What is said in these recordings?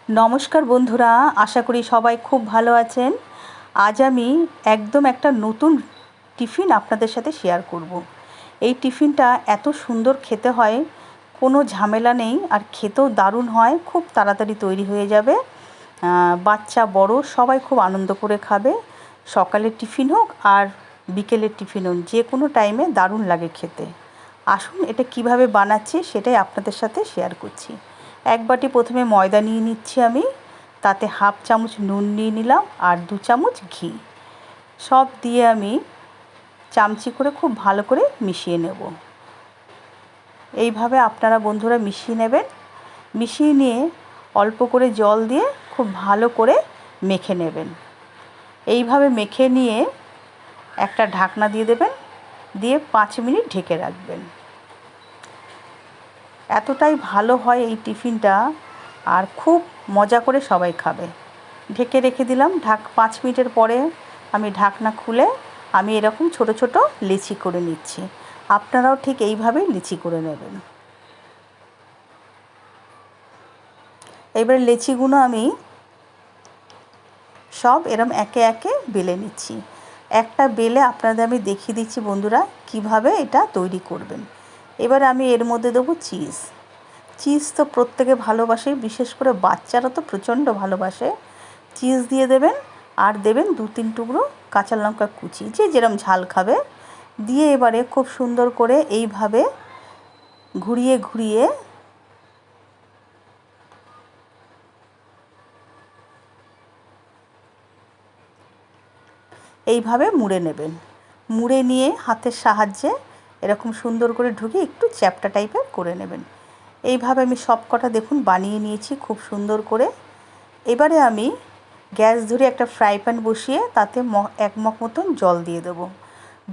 নমস্কার বন্ধুরা, আশা করি সবাই খুব ভালো আছেন। আজ আমি একদম একটা নতুন টিফিন আপনাদের সাথে শেয়ার করব। এই টিফিনটা এত সুন্দর খেতে হয়, কোনো ঝামেলা নেই, আর খেতেও দারুণ হয়, খুব তাড়াতাড়ি তৈরি হয়ে যাবে। বাচ্চা বড় সবাই খুব আনন্দ করে খাবে। সকালের টিফিন হোক আর বিকেলের টিফিন হোক, যে কোনো টাইমে দারুণ লাগে খেতে। আসুন এটা কিভাবে বানাচ্ছি সেটাই আপনাদের সাথে শেয়ার করছি। এক বাটি প্রথমে ময়দা নিয়ে নিচ্ছি আমি, তাতে হাফ চামচ নুন নিয়ে নিলাম আর 2 চামচ ঘি। সব দিয়ে আমি চামচি করে খুব ভালো করে মিশিয়ে নেব। এইভাবে আপনারা বন্ধুরা মিশিয়ে নেবেন। মিশিয়ে নিয়ে অল্প করে জল দিয়ে খুব ভালো করে মেখে নেবেন। এইভাবে মেখে নিয়ে একটা ঢাকনা দিয়ে দেবেন, দিয়ে 5 মিনিট ঢেকে রাখবেন। এতটাই ভালো হয় এই টিফিনটা, আর খুব মজা করে সবাই খাবে। ঢেকে রেখে দিলাম। 5 মিনিটের পরে আমি ঢাকনা খুলে আমি এরকম ছোট ছোট লিচি করে নিচ্ছি। আপনারাও ঠিক এইভাবেই লিচি করে নেবেন। এবারে লিচিগুলো আমি সব এরম একে একে বেলে নিচ্ছি। একটা বেলে আপনাদের আমি দেখিয়ে দিচ্ছি বন্ধুরা কিভাবে এটা তৈরি করবেন। এবারে আমি এর মধ্যে দেবো চিজ। চিজ তো প্রত্যেকে ভালোবাসে, বিশেষ করে বাচ্চারা তো প্রচণ্ড ভালোবাসে। চিজ দিয়ে দেবেন, আর দেবেন 2-3 টুকরো কাঁচা লঙ্কা কুচি, যে যেরম ঝাল খাবে। দিয়ে এবারে খুব সুন্দর করে এইভাবে ঘুরিয়ে ঘুরিয়ে এইভাবে মুড়ে নেবেন। মুড়ে নিয়ে হাতের সাহায্যে এরকম সুন্দর করে ঢুকিয়ে একটু চ্যাপ্টা টাইপের করে নেবেন। এইভাবে আমি সব কটা দেখুন বানিয়ে নিয়েছি খুব সুন্দর করে। এবারে আমি গ্যাস ধরে একটা ফ্রাই প্যান বসিয়ে তাতে 1 মগ মতন জল দিয়ে দেবো।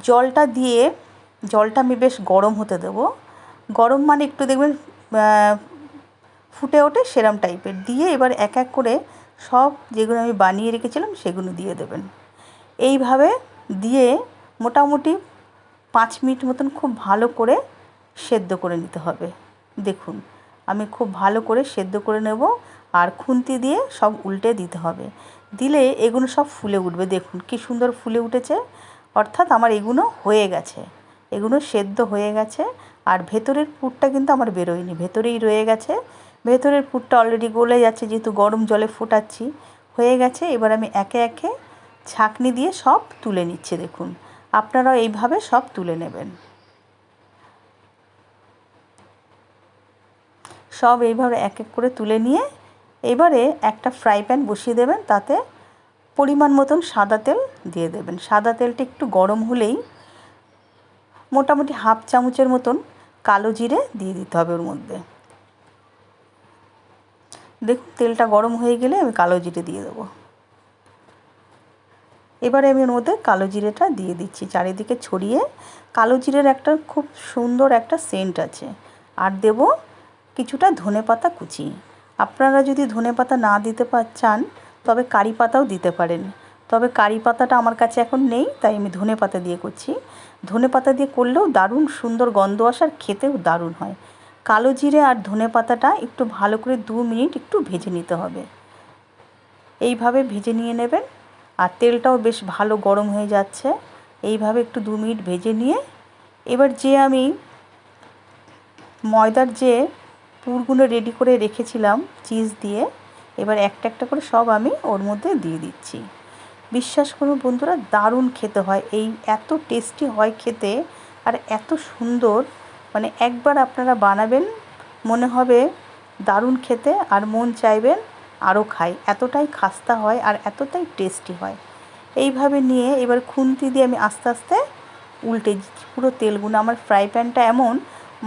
জলটা আমি বেশ গরম হতে দেবো। গরম মানে একটু দেখবেন ফুটে ওঠে সেরম টাইপের। দিয়ে এবার এক এক করে সব যেগুলো আমি বানিয়ে রেখেছিলাম সেগুলো দিয়ে দেবেন। এইভাবে দিয়ে মোটামুটি 5 মিনিট মতন খুব ভালো করে সেদ্ধ করে নিতে হবে। দেখুন আমি খুব ভালো করে সেদ্ধ করে নেব, আর খুন্তি দিয়ে সব উল্টে দিতে হবে। দিলে এগুলো সব ফুলে উঠবে। দেখুন কি সুন্দর ফুলে উঠেছে, অর্থাৎ আমার এগুলো হয়ে গেছে, এগুলো সেদ্ধ হয়ে গেছে। আর ভেতরের পুরটা কিন্তু আমার বেরোয়নি, ভেতরেই রয়ে গেছে। ভেতরের পুরটা অলরেডি গলে যাচ্ছে, যেহেতু গরম জলে ফোটাচ্ছি। হয়ে গেছে। এবার আমি একে একে ছাঁকনি দিয়ে সব তুলে নিচ্ছি। দেখুন আপনারাও এইভাবে সব তুলে নেবেন। সব এইভাবে এক এক করে তুলে নিয়ে এবারে একটা ফ্রাই প্যান বসিয়ে দেবেন, তাতে পরিমাণ মতন সাদা তেল দিয়ে দেবেন। সাদা তেলটা একটু গরম হলেই মোটামুটি হাফ চামচের মতন কালো জিরে দিয়ে দিতে হবে ওর মধ্যে। দেখুন তেলটা গরম হয়ে গেলে আমি কালো জিরে দিয়ে দেবো। এবারে আমি ওর মধ্যে কালো জিরেটা দিয়ে দিচ্ছি চারিদিকে ছড়িয়ে। কালো জিরের একটা খুব সুন্দর একটা সেন্ট আছে। আর দেব কিছুটা ধনেপাতা কুচি। আপনারা যদি ধনেপাতা না দিতে চান তবে কারি পাতাও দিতে পারেন, তবে কারি পাতাটা আমার কাছে এখন নেই, তাই আমি ধনেপাতা দিয়ে করছি। ধনেপাতা দিয়ে করলেও দারুণ সুন্দর গন্ধ আসে, আর খেতেও দারুণ হয়। কালো জিরে আর ধনেপাতাটা একটু ভালো করে 2 মিনিট একটু ভেজে নিতে হবে। এইভাবে ভেজে নিয়ে নেবেন। আর তেলটাও বেশ ভালো গরম হয়ে যাচ্ছে। এইভাবে একটু 2 মিনিট ভেজে নিয়ে এবার যে আমি ময়দার যে পুরগুলো রেডি করে রেখেছিলাম চিজ দিয়ে, এবার একটা একটা করে সব আমি ওর মধ্যে দিয়ে দিচ্ছি। বিশ্বাস করুন বন্ধুরা দারুণ খেতে হয়, এই এত টেস্টি হয় খেতে, আর এত সুন্দর, মানে একবার আপনারা বানাবেন মনে হবে দারুণ খেতে, আর মন চাইবেন আরও খাই। এতটাই খাস্তা হয় আর এতটাই টেস্টি হয়। এইভাবে নিয়ে এবার খুন্তি দিয়ে আমি আস্তে আস্তে উল্টে দিচ্ছি। পুরো তেলগুলো আমার ফ্রাই প্যানটা এমন,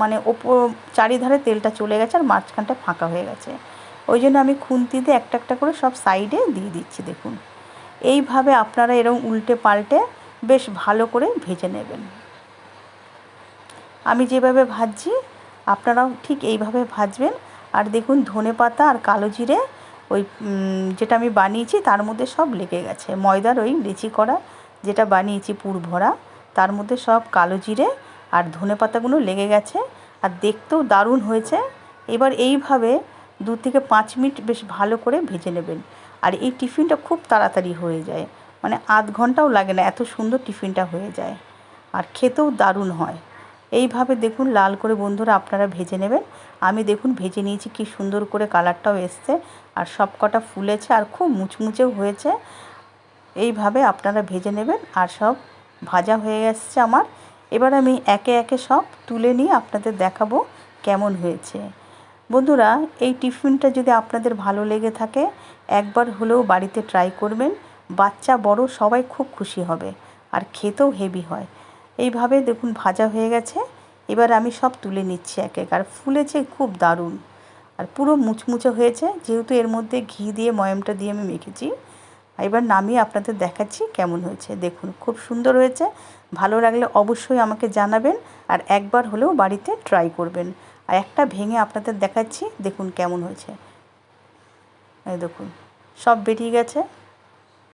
মানে ওপর চারিধারে তেলটা চলে গেছে আর মাঝখানটা ফাঁকা হয়ে গেছে। ওই জন্য আমি খুন্তি দিয়ে একটা একটা করে সব সাইডে দিয়ে দিচ্ছি। দেখুন এইভাবে আপনারা এরকম উল্টে পাল্টে বেশ ভালো করে ভেজে নেবেন। আমি যেভাবে ভাজছি আপনারাও ঠিক এইভাবে ভাজবেন। আর দেখুন ধনেপাতা আর কালো জিরে ওই যেটা আমি বানিয়েছি তার মধ্যে সব লেগে গেছে। ময়দার ওই লিচি করা যেটা বানিয়েছি পুর ভরা, তার মধ্যে সব কালো জিরে আর ধনেপাতাগুলো লেগে গেছে, আর দেখতেও দারুণ হয়েছে। এবার এইভাবে 2 থেকে 5 মিনিট বেশ ভালো করে ভেজে নেবেন। আর এই টিফিনটা খুব তাড়াতাড়ি হয়ে যায়, মানে আধ ঘন্টাও লাগে না, এত সুন্দর টিফিনটা হয়ে যায় আর খেতেও দারুণ হয়। এইভাবে দেখুন লাল করে বন্ধুরা আপনারা ভেজে নেবেন। আমি দেখুন ভেজে নিয়েছি, কি সুন্দর করে কালারটাও এসছে আর সব কটা ফুলেছে আর খুব মুচমুচেও হয়েছে। এইভাবে আপনারা ভেজে নেবেন আর সব ভাজা হয়ে এসছে আমার। এবার আমি একে একে সব তুলে নিয়ে আপনাদের দেখাবো কেমন হয়েছে। বন্ধুরা, এই টিফিনটা যদি আপনাদের ভালো লেগে থাকে একবার হলেও বাড়িতে ট্রাই করবেন। বাচ্চা বড় সবাই খুব খুশি হবে আর খেতেও হেভি হয়। এইভাবে দেখুন ভাজা হয়ে গেছে। এবার আমি সব তুলে নিচ্ছি একে এক। আর ফুলেছে খুব দারুণ আর পুরো মুচমুচে হয়েছে, যেহেতু এর মধ্যে ঘি দিয়ে ময়ামটা দিয়ে আমি মেখেছি। এবার নামিয়ে আপনাদের দেখাচ্ছি কেমন হয়েছে। দেখুন খুব সুন্দর হয়েছে। ভালো লাগলে অবশ্যই আমাকে জানাবেন আর একবার হলেও বাড়িতে ট্রাই করবেন। আর একটা ভেঙে আপনাদের দেখাচ্ছি, দেখুন কেমন হয়েছে। এই দেখুন সব বেরিয়ে গেছে।